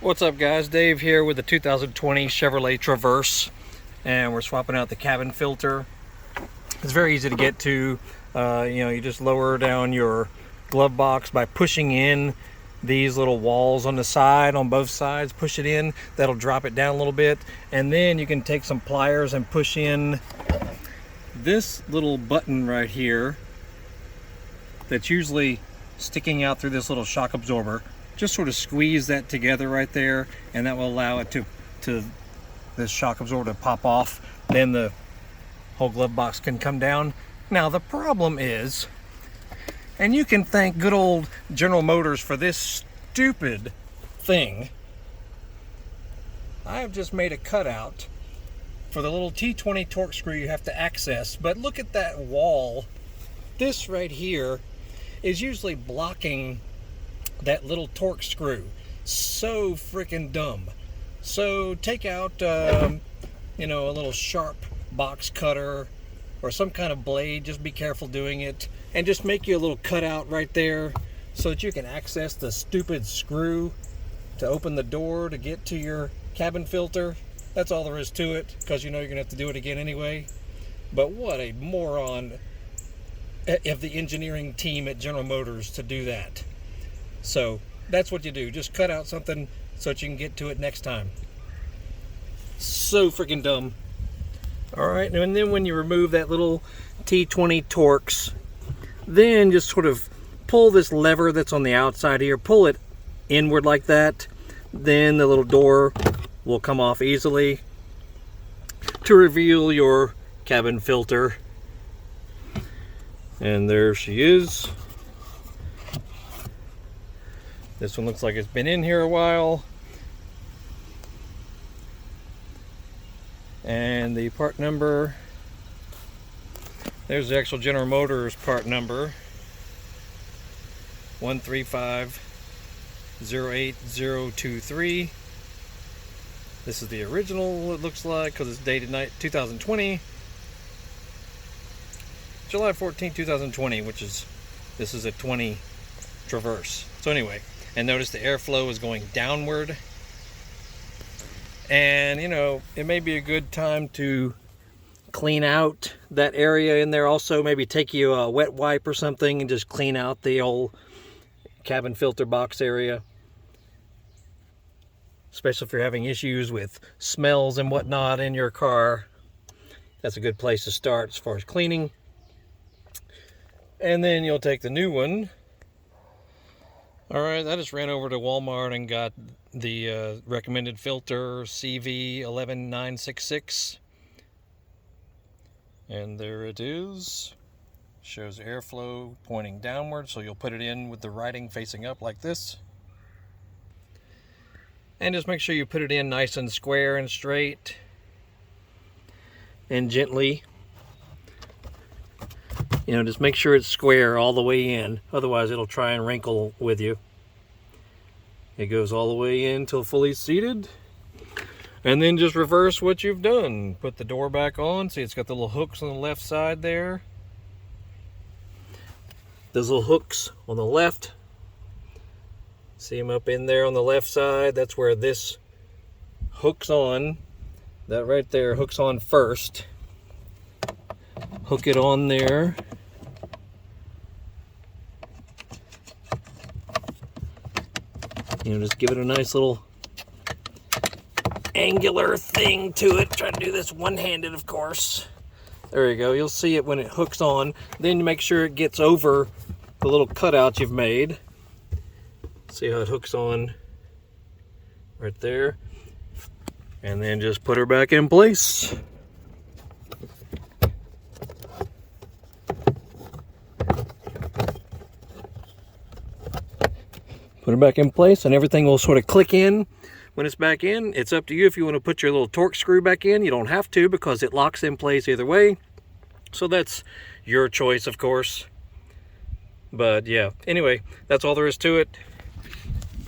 What's up guys, Dave here with the 2020 Chevrolet Traverse, and we're swapping out the cabin filter. It's very easy to get to. You just lower down your glove box by pushing in these little walls on the side, on both sides. Push it in, that'll drop it down a little bit, and then you can take some pliers and push in this little button right here that's usually sticking out through this little shock absorber. Just sort of squeeze that together right there, and that will allow it to this shock absorber to pop off. Then the whole glove box can come down. Now the problem is, and you can thank good old General Motors for this stupid thing, I have just made a cutout for the little T20 torque screw you have to access. But look at that wall. This right here is usually blocking that little torque screw. So freaking dumb. So take out a little sharp box cutter or some kind of blade. Just be careful doing it, and just make you a little cutout right there so that you can access the stupid screw to open the door to get to your cabin filter. That's all there is to it, because you're gonna have to do it again anyway. But what a moron of the engineering team at General Motors to do that. So that's what you do. Just cut out something so that you can get to it next time. So freaking dumb. Alright, and then when you remove that little T20 Torx, then just sort of pull this lever that's on the outside here, pull it inward like that. Then the little door will come off easily to reveal your cabin filter. And there she is. This one looks like it's been in here a while. And the part number, there's the actual General Motors part number, 135-08023. This is the original, it looks like, because it's dated 2020. July 14, 2020, this is a 20 Traverse. So anyway, and notice the airflow is going downward. And it may be a good time to clean out that area in there also. Maybe take you a wet wipe or something and just clean out the old cabin filter box area. Especially if you're having issues with smells and whatnot in your car. That's a good place to start as far as cleaning. And then you'll take the new one. Alright, I just ran over to Walmart and got the recommended filter CV11966. And there it is. Shows airflow pointing downward, so you'll put it in with the writing facing up like this. And just make sure you put it in nice and square and straight. And gently. Just make sure it's square all the way in. Otherwise, it'll try and wrinkle with you. It goes all the way in till fully seated. And then just reverse what you've done. Put the door back on. See, it's got the little hooks on the left side there. Those little hooks on the left. See them up in there on the left side? That's where this hooks on. That right there hooks on first. Hook it on there. Just give it a nice little angular thing to it. Try to do this one-handed, of course. There you go. You'll see it when it hooks on. Then you make sure it gets over the little cutout you've made. See how it hooks on right there. And then just put her back in place. Put it back in place and everything will sort of click in when it's back in. It's up to you if you want to put your little torque screw back in. You don't have to, because it locks in place either way. So that's your choice, of course. But yeah, anyway, that's all there is to it.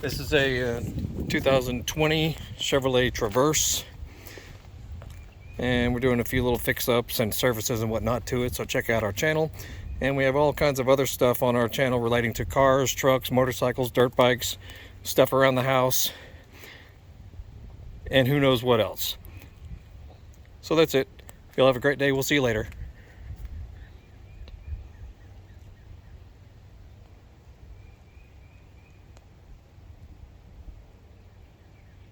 This is a 2020 Chevrolet Traverse. And we're doing a few little fix-ups and services and whatnot to it, so check out our channel. And we have all kinds of other stuff on our channel relating to cars, trucks, motorcycles, dirt bikes, stuff around the house. and who knows what else. So that's it. Y'all have a great day. We'll see you later.